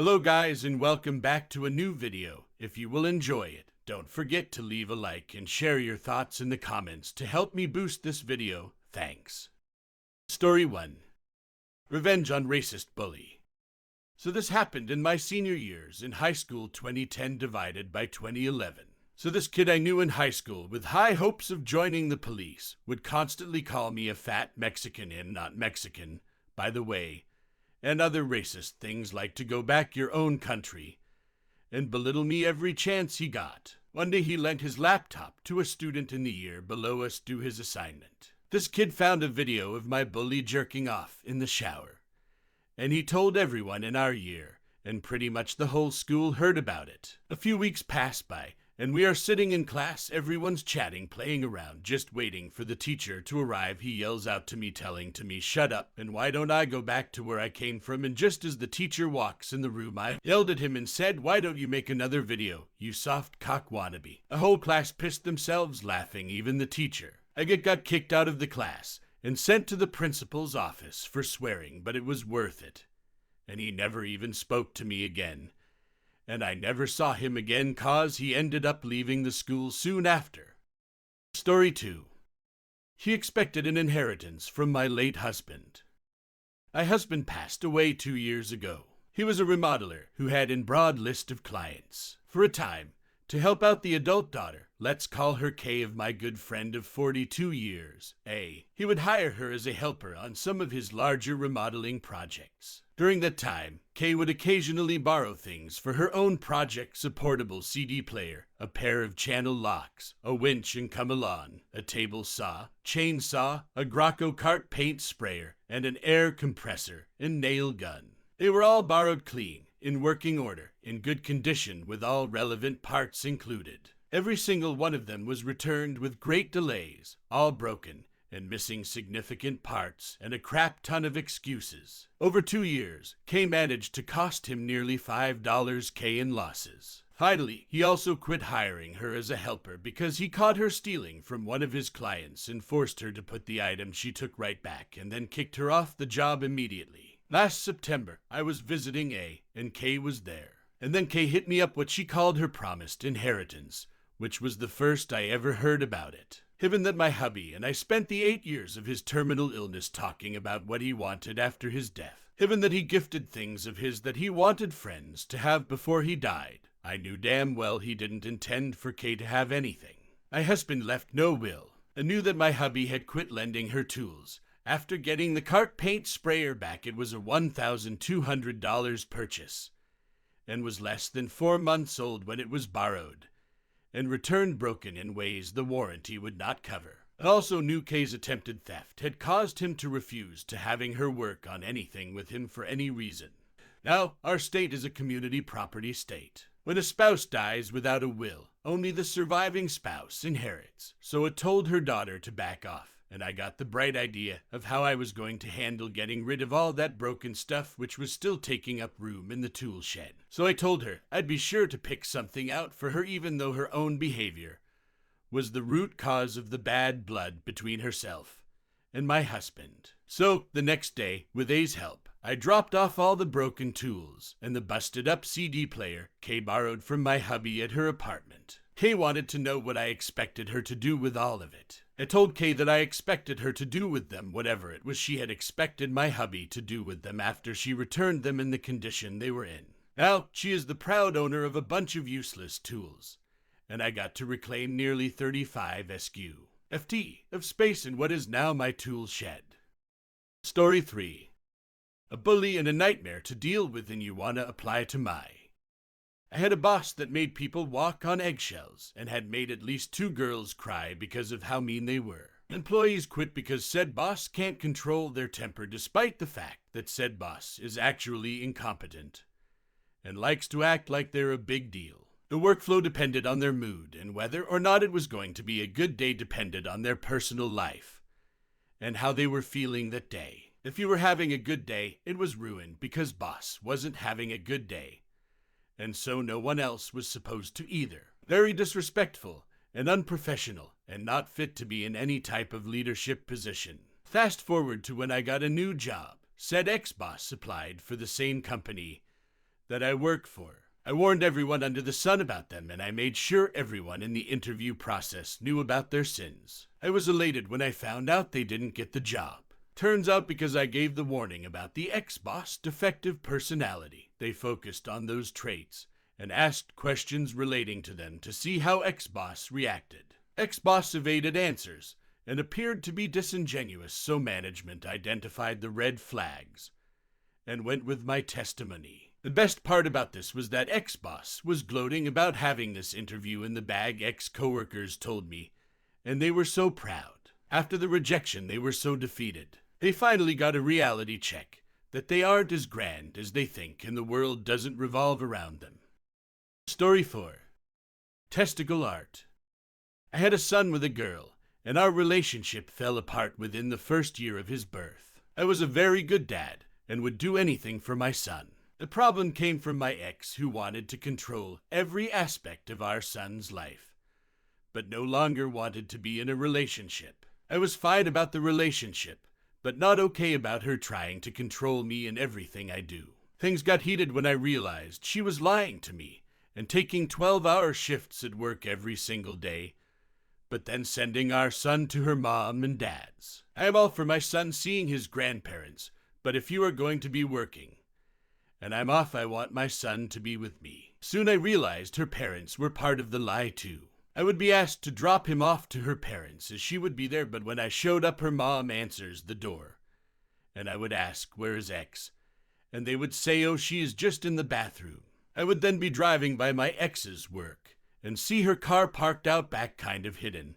Hello guys and welcome back to a new video. If you will enjoy it, don't forget to leave a like and share your thoughts in the comments to help me boost this video. Thanks. Story 1. Revenge on Racist Bully. So this happened in my senior years in high school 2010 divided by 2011. So this kid I knew in high school with high hopes of joining the police would constantly call me a fat Mexican and not Mexican, by the way, and other racist things like to go back your own country, and belittle me every chance he got. One day he lent his laptop to a student in the year below us do his assignment. This kid found a video of my bully jerking off in the shower, and he told everyone in our year, and pretty much the whole school heard about it. A few weeks passed by, and we are sitting in class, everyone's chatting, playing around, just waiting for the teacher to arrive. He yells out to me, telling to me, "Shut up, and why don't I go back to where I came from?" And just as the teacher walks in the room, I yelled at him and said, "Why don't you make another video, you soft cock wannabe?" A whole class pissed themselves laughing, even the teacher. I got kicked out of the class and sent to the principal's office for swearing, but it was worth it. And he never even spoke to me again. And I never saw him again cause he ended up leaving the school soon after. Story 2. He expected an inheritance from my late husband. My husband passed away 2 years ago. He was a remodeler who had a broad list of clients. For a time, to help out the adult daughter, let's call her Kay, of my good friend of 42 years, he would hire her as a helper on some of his larger remodeling projects. During that time, Kay would occasionally borrow things for her own projects: a portable CD player, a pair of channel locks, a winch and come-along, a table saw, chainsaw, a Graco cart paint sprayer, and an air compressor and nail gun. They were all borrowed clean, in working order, in good condition, with all relevant parts included. Every single one of them was returned with great delays, all broken, and missing significant parts, and a crap ton of excuses. Over 2 years, Kay managed to cost him nearly $5K in losses. Finally, he also quit hiring her as a helper because he caught her stealing from one of his clients and forced her to put the item she took right back, and then kicked her off the job immediately. Last September, I was visiting and Kay was there. And then Kay hit me up what she called her promised inheritance, which was the first I ever heard about it. Given that my hubby and I spent the 8 years of his terminal illness talking about what he wanted after his death. Given that he gifted things of his that he wanted friends to have before he died, I knew damn well he didn't intend for Kay to have anything. My husband left no will, and knew that my hubby had quit lending her tools. After getting the cart paint sprayer back, it was a $1,200 purchase, and was less than 4 months old when it was borrowed, and returned broken in ways the warranty would not cover. I also knew Kay's attempted theft had caused him to refuse to having her work on anything with him for any reason. Now, our state is a community property state. When a spouse dies without a will, only the surviving spouse inherits, so it told her daughter to back off. And I got the bright idea of how I was going to handle getting rid of all that broken stuff which was still taking up room in the tool shed. So I told her I'd be sure to pick something out for her, even though her own behavior was the root cause of the bad blood between herself and my husband. So the next day, with A's help, I dropped off all the broken tools and the busted up CD player Kay borrowed from my hubby at her apartment. Kay wanted to know what I expected her to do with all of it. I told Kay that I expected her to do with them whatever it was she had expected my hubby to do with them after she returned them in the condition they were in. Now, she is the proud owner of a bunch of useless tools, and I got to reclaim nearly 35 SQ/ft of space in what is now my tool shed. Story 3. A bully and a nightmare to deal with, and you wanna apply to my. I had a boss that made people walk on eggshells and had made at least 2 girls cry because of how mean they were. Employees quit because said boss can't control their temper, despite the fact that said boss is actually incompetent and likes to act like they're a big deal. The workflow depended on their mood, and whether or not it was going to be a good day depended on their personal life and how they were feeling that day. If you were having a good day, it was ruined because boss wasn't having a good day, and so no one else was supposed to either. Very disrespectful and unprofessional, and not fit to be in any type of leadership position. Fast forward to when I got a new job. Said ex-boss applied for the same company that I work for. I warned everyone under the sun about them, and I made sure everyone in the interview process knew about their sins. I was elated when I found out they didn't get the job. Turns out because I gave the warning about the ex-boss' defective personality, they focused on those traits and asked questions relating to them to see how ex-boss reacted. Ex-boss evaded answers and appeared to be disingenuous, so management identified the red flags and went with my testimony. The best part about this was that ex-boss was gloating about having this interview in the bag, ex-coworkers told me, and they were so proud. After the rejection, they were so defeated. They finally got a reality check that they aren't as grand as they think and the world doesn't revolve around them. Story 4. Testicle Art. I had a son with a girl, and our relationship fell apart within the first year of his birth. I was a very good dad and would do anything for my son. The problem came from my ex, who wanted to control every aspect of our son's life, but no longer wanted to be in a relationship. I was fine about the relationship, but not okay about her trying to control me in everything I do. Things got heated when I realized she was lying to me and taking 12-hour shifts at work every single day, but then sending our son to her mom and dad's. I am all for my son seeing his grandparents, but if you are going to be working, and I'm off, I want my son to be with me. Soon I realized her parents were part of the lie too. I would be asked to drop him off to her parents as she would be there, but when I showed up, her mom answers the door. And I would ask, where is X? And they would say, oh, she is just in the bathroom. I would then be driving by my ex's work and see her car parked out back, kind of hidden,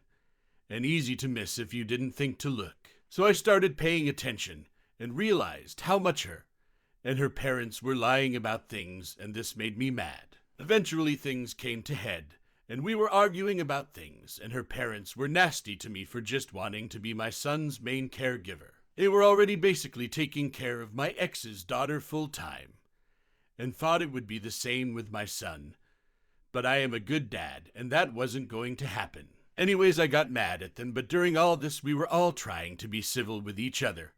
and easy to miss if you didn't think to look. So I started paying attention and realized how much her and her parents were lying about things, and this made me mad. Eventually things came to head, and we were arguing about things, and her parents were nasty to me for just wanting to be my son's main caregiver. They were already basically taking care of my ex's daughter full-time, and thought it would be the same with my son. But I am a good dad, and that wasn't going to happen. Anyways, I got mad at them, but during all this we were all trying to be civil with each other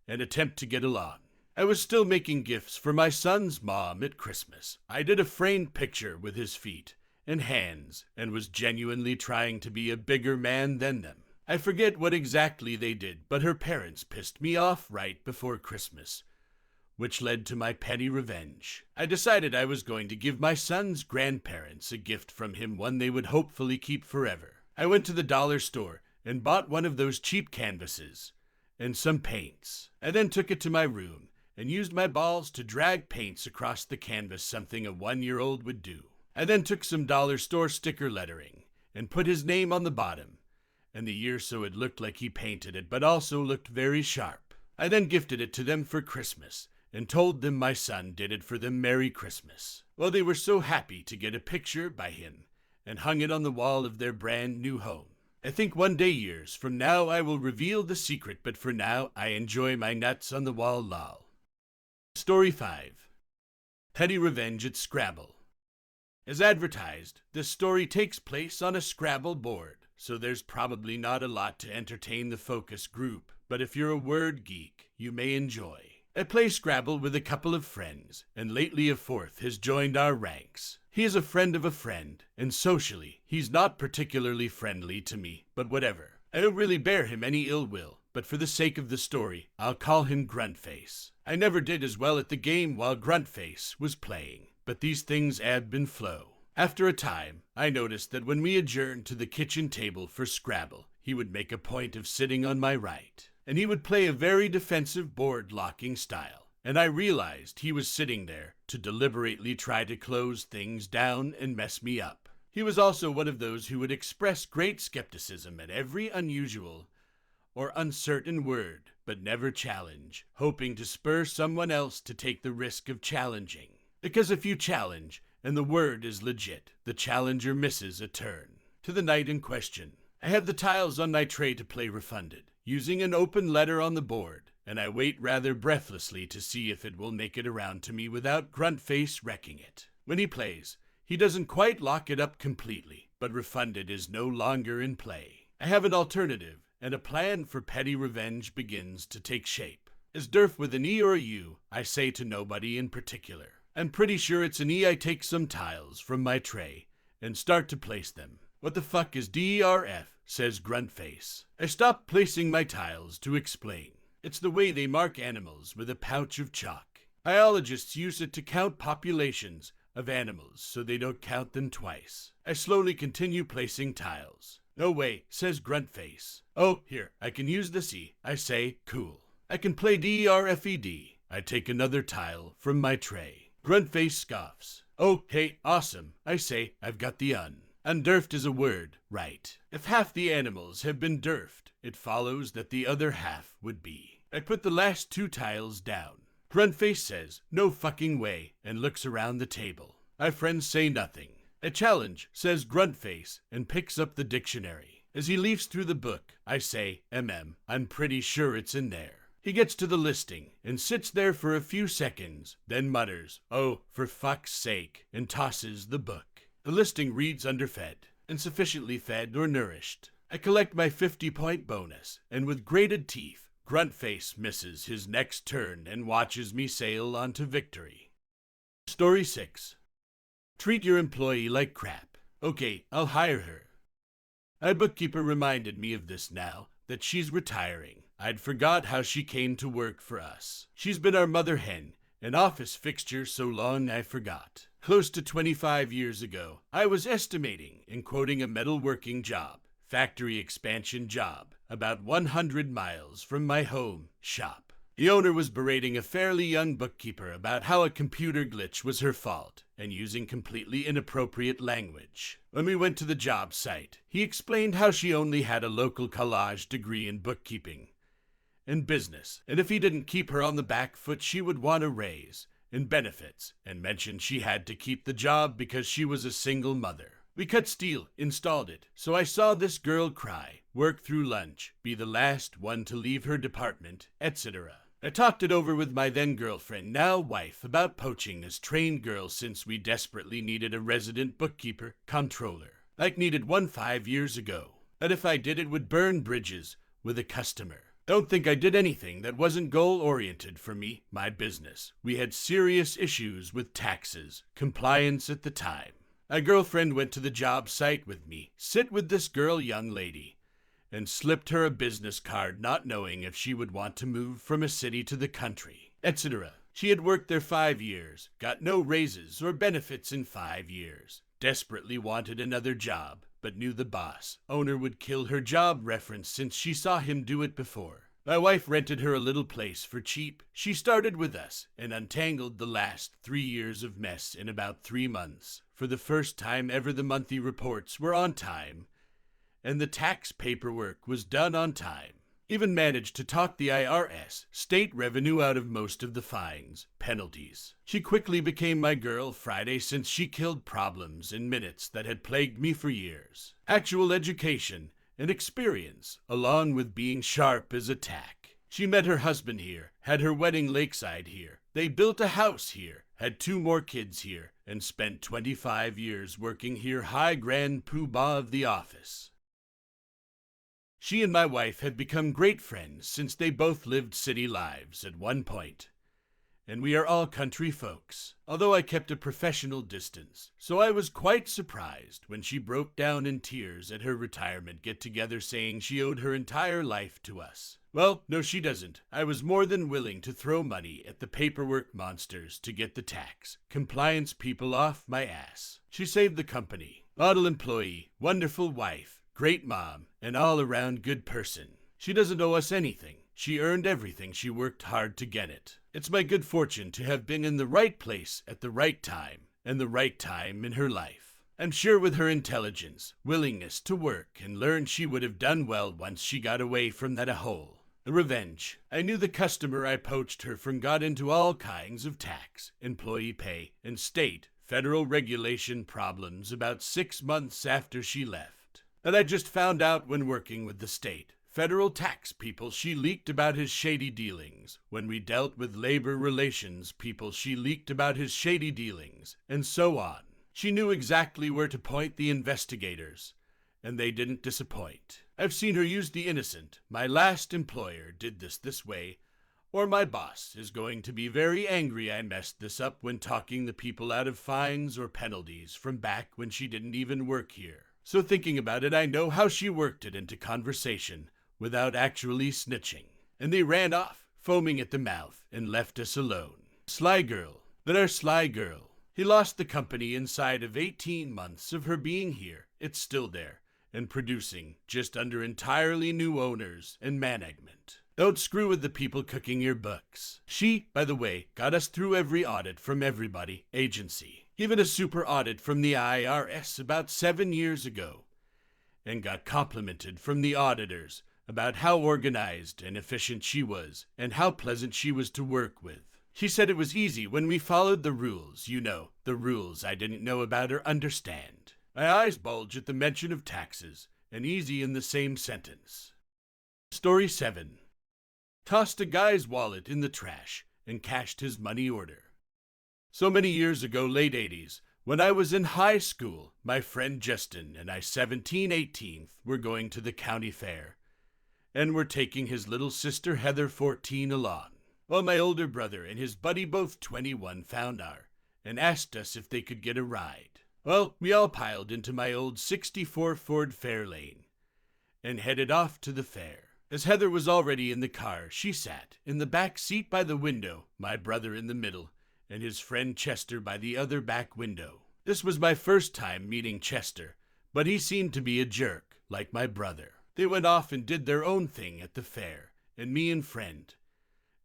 and attempt to get along. I was still making gifts for my son's mom at Christmas. I did a framed picture with his feet and hands and was genuinely trying to be a bigger man than them. I forget what exactly they did, but her parents pissed me off right before Christmas, which led to my petty revenge. I decided I was going to give my son's grandparents a gift from him, one they would hopefully keep forever. I went to the dollar store and bought one of those cheap canvases and some paints. I then took it to my room and used my balls to drag paints across the canvas, something a 1-year-old would do. I then took some dollar store sticker lettering and put his name on the bottom and the year so it looked like he painted it, but also looked very sharp. I then gifted it to them for Christmas and told them my son did it for them. Merry Christmas. Well, they were so happy to get a picture by him and hung it on the wall of their brand new home. I think one day, years from now, I will reveal the secret, but for now, I enjoy my nuts on the wall, lol. Story 5. Petty Revenge at Scrabble. As advertised, this story takes place on a Scrabble board, so there's probably not a lot to entertain the focus group, but if you're a word geek, you may enjoy. I play Scrabble with a couple of friends, and lately a fourth has joined our ranks. He is a friend of a friend, and socially, he's not particularly friendly to me, but whatever. I don't really bear him any ill will, but for the sake of the story, I'll call him Gruntface. I never did as well at the game while Gruntface was playing, but these things ebb and flow. After a time, I noticed that when we adjourned to the kitchen table for Scrabble, he would make a point of sitting on my right, and he would play a very defensive board-locking style, and I realized he was sitting there to deliberately try to close things down and mess me up. He was also one of those who would express great skepticism at every unusual or uncertain word, but never challenge, hoping to spur someone else to take the risk of challenging. Because if you challenge, and the word is legit, the challenger misses a turn. To the night in question, I have the tiles on my tray to play refunded, using an open letter on the board, and I wait rather breathlessly to see if it will make it around to me without Gruntface wrecking it. When he plays, he doesn't quite lock it up completely, but refunded is no longer in play. I have an alternative, and a plan for petty revenge begins to take shape. As Durf with an E or a U, I say to nobody in particular. I'm pretty sure it's an E. I take some tiles from my tray and start to place them. What the fuck is DERF? Says Gruntface. I stopped placing my tiles to explain. It's the way they mark animals with a pouch of chalk. Biologists use it to count populations of animals so they don't count them twice. I slowly continue placing tiles. No way, says Gruntface. Oh, here, I can use this E. I say, cool. I can play DERFED. I take another tile from my tray. Gruntface scoffs. Oh, hey, awesome. I say, I've got the un. Underfed is a word, right? If half the animals have been derfed, it follows that the other half would be. I put the last 2 tiles down. Gruntface says, no fucking way, and looks around the table. My friends say nothing. A challenge, says Gruntface, and picks up the dictionary. As he leafs through the book, I say, I'm pretty sure it's in there. He gets to the listing and sits there for a few seconds, then mutters, oh, for fuck's sake, and tosses the book. The listing reads underfed, insufficiently fed or nourished. I collect my 50-point bonus, and with grated teeth, Gruntface misses his next turn and watches me sail on to victory. Story 6. Treat your employee like crap. Okay, I'll hire her. My bookkeeper reminded me of this now that she's retiring. I'd forgot how she came to work for us. She's been our mother hen, an office fixture so long I forgot. Close to 25 years ago, I was estimating and quoting a metalworking job, factory expansion job, about 100 miles from my home shop. The owner was berating a fairly young bookkeeper about how a computer glitch was her fault and using completely inappropriate language. When we went to the job site, he explained how she only had a local college degree in bookkeeping and business, and if he didn't keep her on the back foot, she would want a raise and benefits, and mentioned she had to keep the job because she was a single mother. We cut steel, installed it, so I saw this girl cry, work through lunch, be the last one to leave her department, etc. I talked it over with my then girlfriend, now wife, about poaching this trained girl since we desperately needed a resident bookkeeper, comptroller, like needed one 5 years ago. That if I did it would burn bridges with a customer. Don't think I did anything that wasn't goal-oriented for me, my business. We had serious issues with taxes, compliance at the time. My girlfriend went to the job site with me, sit with this girl young lady, and slipped her a business card not knowing if she would want to move from a city to the country, etc. She had worked there 5 years, got no raises or benefits in 5 years, desperately wanted another job, but knew the boss, owner, would kill her job reference since she saw him do it before. My wife rented her a little place for cheap. She started with us and untangled the last 3 years of mess in about 3 months. For the first time ever, the monthly reports were on time, and the tax paperwork was done on time. Even managed to talk the IRS, state revenue, out of most of the fines, penalties. She quickly became my girl Friday since she killed problems in minutes that had plagued me for years. Actual education and experience, along with being sharp as a tack. She met her husband here, had her wedding lakeside here. They built a house here, had 2 more kids here, and spent 25 years working here, high grand poobah of the office. She and my wife had become great friends since they both lived city lives at one point, and we are all country folks, although I kept a professional distance. So I was quite surprised when she broke down in tears at her retirement get-together saying she owed her entire life to us. Well, no she doesn't. I was more than willing to throw money at the paperwork monsters to get the tax, compliance people off my ass. She saved the company. Model employee, wonderful wife, great mom, and all-around good person. She doesn't owe us anything. She earned everything. She worked hard to get it. It's my good fortune to have been in the right place at the right time, and the right time in her life. I'm sure with her intelligence, willingness to work and learn, she would have done well once she got away from that hole. The revenge. I knew the customer I poached her from got into all kinds of tax, employee pay, and state, federal regulation problems about 6 months after she left. That I just found out when working with the state, federal tax people. She leaked about his shady dealings. When we dealt with labor relations people, she leaked about his shady dealings, and so on. She knew exactly where to point the investigators, and they didn't disappoint. I've seen her use the innocent. My last employer did this way or my boss is going to be very angry I messed this up when talking the people out of fines or penalties from back when she didn't even work here. So thinking about it, I know how she worked it into conversation without actually snitching. And they ran off, foaming at the mouth, and left us alone. Sly girl, that our sly girl. He lost the company inside of 18 months of her being here. It's still there, and producing, just under entirely new owners and management. Don't screw with the people cooking your books. She, by the way, got us through every audit from everybody, agency. Even a super audit from the IRS about 7 years ago. And got complimented from the auditors about how organized and efficient she was, and how pleasant she was to work with. She said it was easy when we followed the rules, the rules I didn't know about or understand. My eyes bulge at the mention of taxes, and easy in the same sentence. Story 7. Tossed a guy's wallet in the trash and cashed his money order. So many years ago, late 80s, when I was in high school, my friend Justin and I, 17-18, were going to the county fair, and were taking his little sister Heather, 14, along. Well, my older brother and his buddy, both 21, found our, and asked us if they could get a ride. Well, we all piled into my old 64 Ford Fairlane, and headed off to the fair. As Heather was already in the car, she sat in the back seat by the window, my brother in the middle, and his friend Chester by the other back window. This was my first time meeting Chester, but he seemed to be a jerk, like my brother. They went off and did their own thing at the fair, and me and friend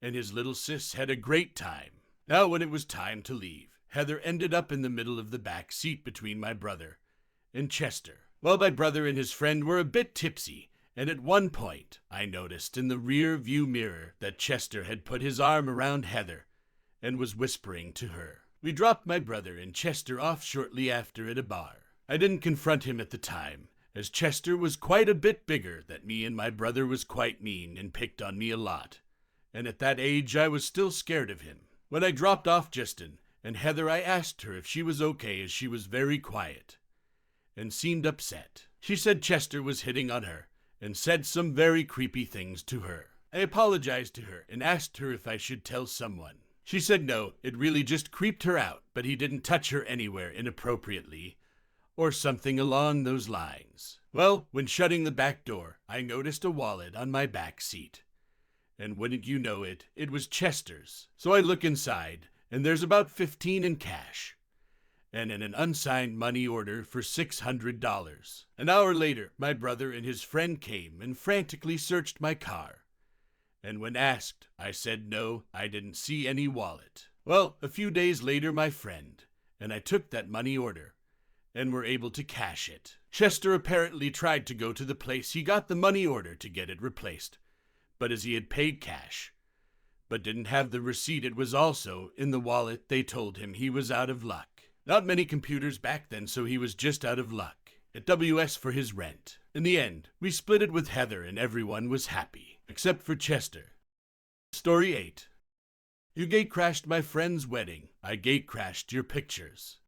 and his little sis had a great time. Now when it was time to leave, Heather ended up in the middle of the back seat between my brother and Chester. Well, my brother and his friend were a bit tipsy, and at one point I noticed in the rear view mirror that Chester had put his arm around Heather and was whispering to her. We dropped my brother and Chester off shortly after at a bar. I didn't confront him at the time, as Chester was quite a bit bigger than me and my brother was quite mean and picked on me a lot. And at that age I was still scared of him. When I dropped off Justin and Heather, I asked her if she was okay, as she was very quiet and seemed upset. She said Chester was hitting on her and said some very creepy things to her. I apologized to her and asked her if I should tell someone. She said no, it really just creeped her out, but he didn't touch her anywhere inappropriately, or something along those lines. Well, when shutting the back door, I noticed a wallet on my back seat. And wouldn't you know it, it was Chester's. So I look inside, and there's about 15 in cash, and an unsigned money order for $600. An hour later, my brother and his friend came and frantically searched my car. And when asked, I said no, I didn't see any wallet. Well, a few days later, my friend and I took that money order and were able to cash it. Chester apparently tried to go to the place he got the money order to get it replaced, but as he had paid cash, but didn't have the receipt it was also in the wallet, they told him he was out of luck. Not many computers back then, so he was just out of luck. At WS for his rent. In the end, we split it with Heather and everyone was happy, except for Chester. Story 8. You gate-crashed my friend's wedding. I gate-crashed your pictures.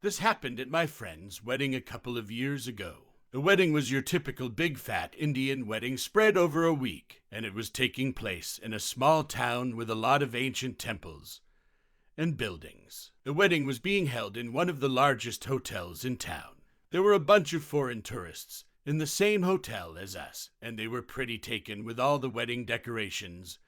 This happened at my friend's wedding a couple of years ago. The wedding was your typical big fat Indian wedding spread over a week, and it was taking place in a small town with a lot of ancient temples and buildings. The wedding was being held in one of the largest hotels in town. There were a bunch of foreign tourists in the same hotel as us, and they were pretty taken with all the wedding decorations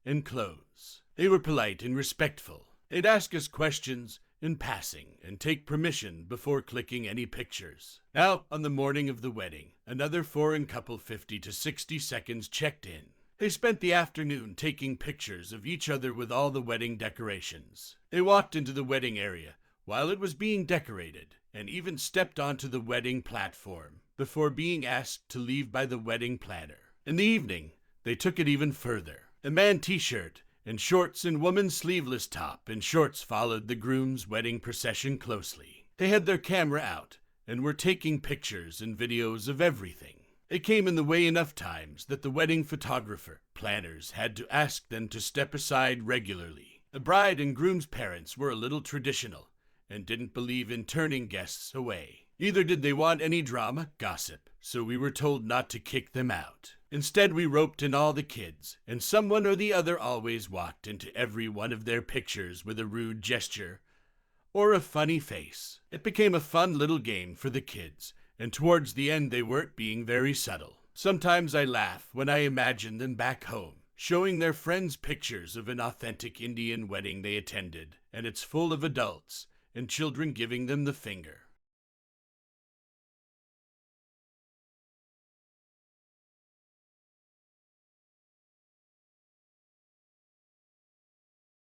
and clothes. They were polite and respectful. They'd ask us questions in passing and take permission before clicking any pictures. Now, on the morning of the wedding, another foreign couple 50 to 60 seconds checked in. They spent the afternoon taking pictures of each other with all the wedding decorations. They walked into the wedding area while it was being decorated and even stepped onto the wedding platform before being asked to leave by the wedding planner. In the evening, they took it even further. A man t-shirt and shorts and woman's sleeveless top and shorts followed the groom's wedding procession closely. They had their camera out and were taking pictures and videos of everything. It came in the way enough times that the wedding photographer planners had to ask them to step aside regularly. The bride and groom's parents were a little traditional and didn't believe in turning guests away. Either did they want any drama, gossip, so we were told not to kick them out. Instead, we roped in all the kids, and someone or the other always walked into every one of their pictures with a rude gesture or a funny face. It became a fun little game for the kids, and towards the end they weren't being very subtle. Sometimes I laugh when I imagine them back home, showing their friends pictures of an authentic Indian wedding they attended, and it's full of adults and children giving them the finger.